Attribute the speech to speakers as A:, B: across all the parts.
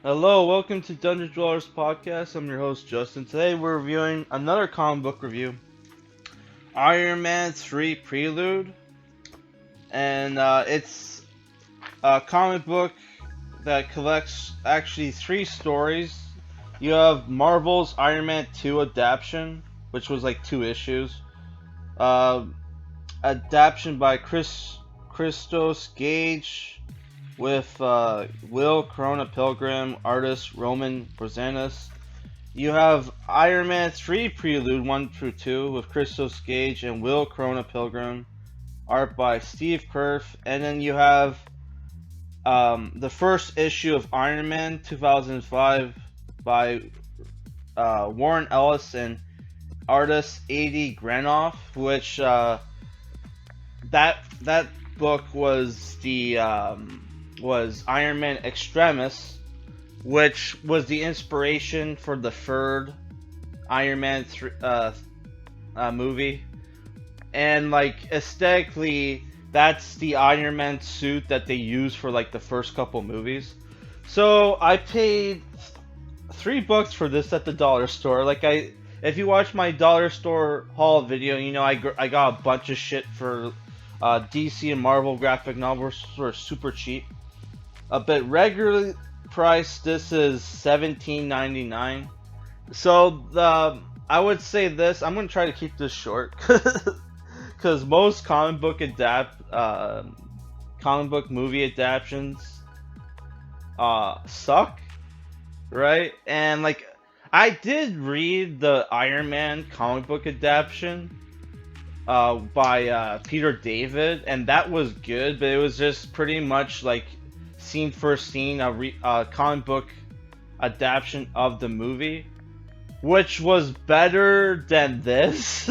A: Hello, welcome to Dungeon Dwellers Podcast. I'm your host Justin. Today we're reviewing another comic book review, Ironman 3 Prelude, and it's a comic book that collects actually three stories. You have Marvel's Iron Man 2 adaptation, which was like two issues. Uh, Adaptation by Christos Gage with Will Corona Pilgrim, artist Roman Brzezinski. You have Iron Man 3 Prelude 1 through 2 with Christos Gage and Will Corona Pilgrim, art by Steve Kerf. And then you have the first issue of Iron Man 2005 by Warren Ellis and artist A.D. Granoff, which that book was the was Iron Man Extremis, which was the inspiration for the third Iron Man movie. And like aesthetically, that's the Iron Man suit that they use for like the first couple movies. So I paid $3 for this at the dollar store. If you watch my dollar store haul video, you know I got a bunch of shit for DC and Marvel graphic novels for super cheap. But regularly priced, this is $17.99. So I would say this. I'm gonna try to keep this short because most comic book movie adaptations suck, right? And like I did read the Iron Man comic book adaptation by Peter David, and that was good, but it was just pretty much like scene for scene a comic book adaptation of the movie, which was better than this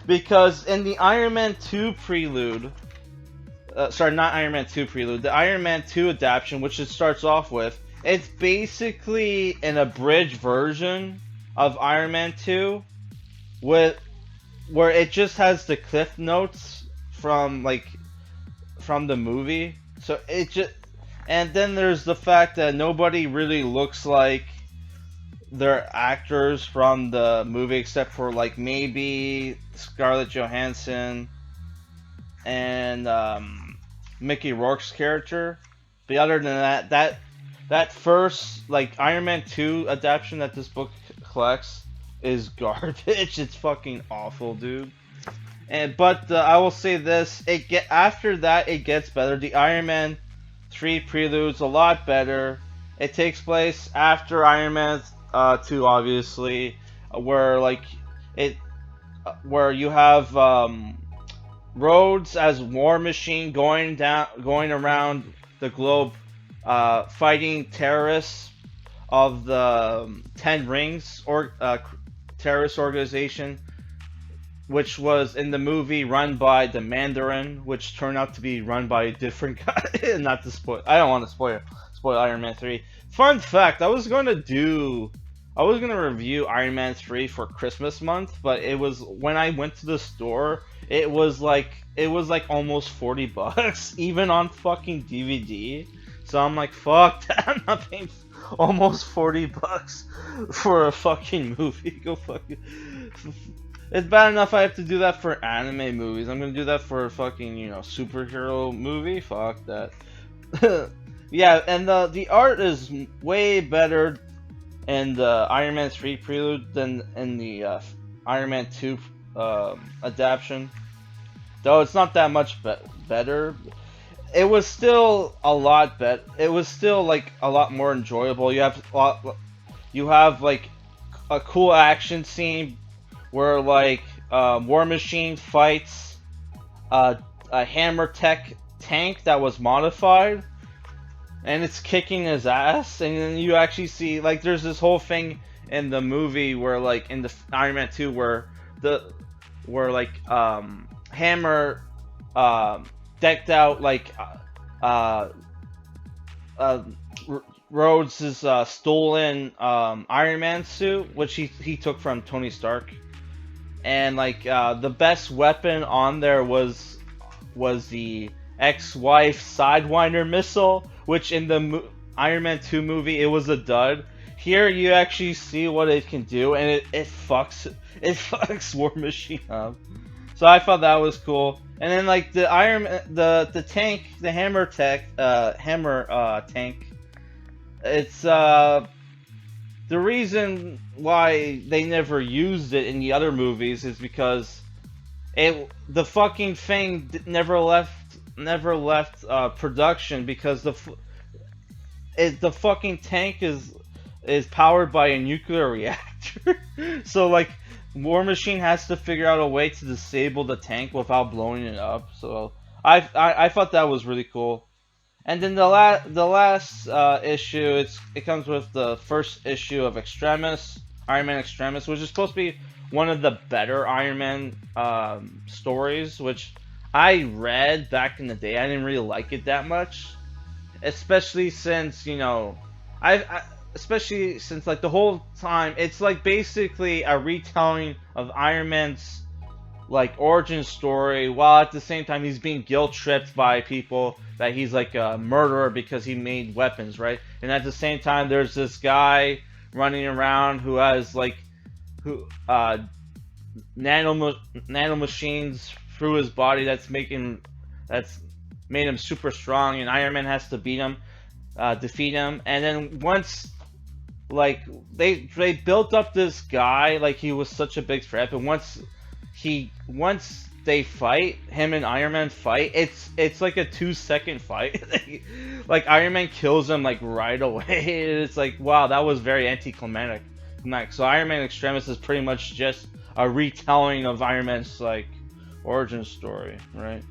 A: because in the Iron Man 2 Prelude, sorry, not Iron Man 2 Prelude, the Iron Man 2 adaptation, which it starts off with, it's basically an abridged version of Iron Man 2 with where it just has the cliff notes from the movie. So it just, and then there's the fact that nobody really looks like their actors from the movie except for like maybe Scarlett Johansson and Mickey Rourke's character. But other than that first like Iron Man 2 adaptation that this book collects is garbage. It's fucking awful, dude. But I will say this: after that it gets better. The Iron Man 3 Prelude's a lot better. It takes place after Iron Man 2, obviously, where where you have Rhodes as War Machine going around the globe, fighting terrorists of the Ten Rings or terrorist organization, which was in the movie run by the Mandarin, which turned out to be run by a different guy. Not to spoil, I don't want to spoil Iron Man 3. Fun fact: I was gonna review Iron Man 3 for Christmas month, but it was when I went to the store, it was like almost $40, even on fucking DVD. So I'm like, fuck that, I'm not paying almost $40 for a fucking movie. Go fuck it. It's bad enough I have to do that for anime movies. I'm gonna do that for a fucking, superhero movie? Fuck that. Yeah, and the art is way better in the Iron Man 3 Prelude than in the Iron Man 2 adaptation. Though it's not that much better. It was still a lot better. It was still like a lot more enjoyable. You have like a cool action scene where like War Machine fights a Hammer Tech tank that was modified, and it's kicking his ass. And then you actually see like there's this whole thing in the movie where like in the Iron Man 2 where Hammer decked out like Rhodes' stolen Iron Man suit, which he took from Tony Stark, and like the best weapon on there was the ex-wife Sidewinder missile, which in the Iron Man 2 movie, it was a dud. Here you actually see what it can do, and it fucks it fucks War Machine up. So I thought that was cool. And then like the tank, the hammer tank. It's the reason why they never used it in the other movies is because the fucking thing never left production because the fucking tank is powered by a nuclear reactor. So like War Machine has to figure out a way to disable the tank without blowing it up. So I thought that was really cool. And then the last issue, it comes with the first issue of Extremis, Iron Man Extremis, which is supposed to be one of the better Iron Man stories, which I read back in the day. I didn't really like it that much, especially since especially since like the whole time it's like basically a retelling of Iron Man's like origin story, while at the same time he's being guilt tripped by people that he's like a murderer because he made weapons, right? And at the same time, there's this guy running around who has like who nano machines through his body that's made him super strong, and Iron Man has to defeat him, and then once like they built up this guy like he was such a big threat, but once they fight, him and Iron Man fight, it's like a 2-second fight. Like Iron Man kills him like right away. It's like, wow, that was very anticlimactic. So Iron Man Extremis is pretty much just a retelling of Iron Man's like origin story, right?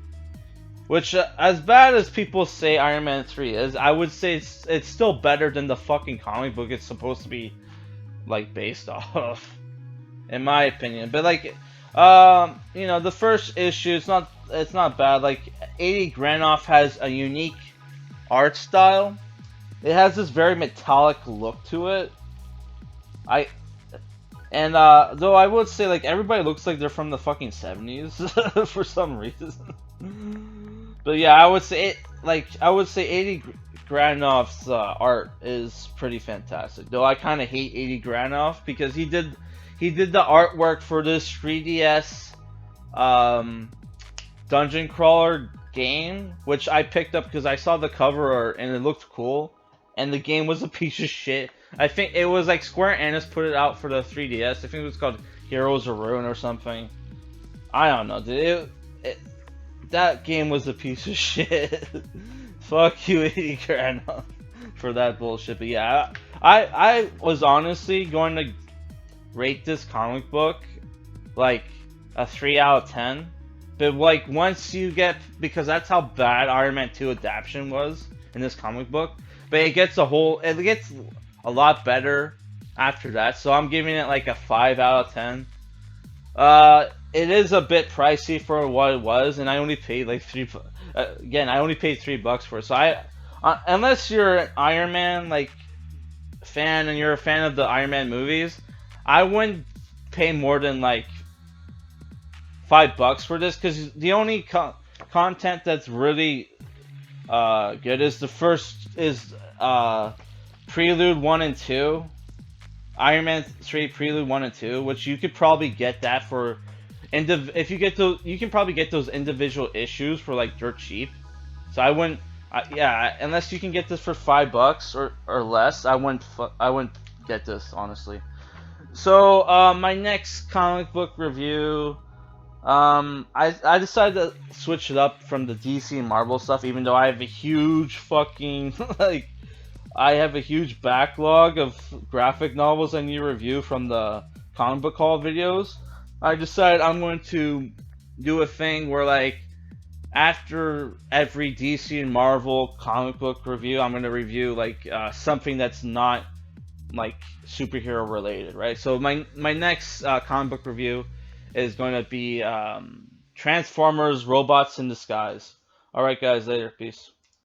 A: Which, as bad as people say Iron Man 3 is, I would say it's still better than the fucking comic book it's supposed to be like based off, in my opinion. But like, the first issue, it's not bad. Like 80 Granoff has a unique art style. It has this very metallic look to it. Though I would say like everybody looks like they're from the fucking 70s for some reason. But yeah, I would say 80 Granoff's art is pretty fantastic. Though I kind of hate 80 Granoff because he did the artwork for this 3DS dungeon crawler game, which I picked up because I saw the cover art and it looked cool, and the game was a piece of shit. I think it was like Square Enix put it out for the 3DS. I think it was called Heroes of Ruin or something. I don't know, dude. That game was a piece of shit. Fuck you, 80 Granoff, for that bullshit. But yeah, I was honestly going to rate this comic book like a 3 out of 10. But like once you get, because that's how bad Iron Man 2 adaption was in this comic book. But it gets a lot better after that. So I'm giving it like a 5 out of 10. It is a bit pricey for what it was, and I only paid like I only paid $3 for it. So unless you're an Iron Man like fan and you're a fan of the Iron Man movies, I wouldn't pay more than like $5 for this, because the only content that's really good is Prelude 1 and 2, Iron Man 3 Prelude 1 and 2, which you could probably get that for if you get those, you can probably get those individual issues for like dirt cheap. So I wouldn't, yeah, unless you can get this for $5 or less, I wouldn't get this, honestly. So my next comic book review, I decided to switch it up from the DC and Marvel stuff, even though I have a huge fucking I have a huge backlog of graphic novels I need to review from the comic book haul videos. I decided I'm going to do a thing where like after every DC and Marvel comic book review, I'm going to review like something that's not like superhero related, right? So my next comic book review is going to be Transformers: Robots in Disguise. All right, guys, later, peace.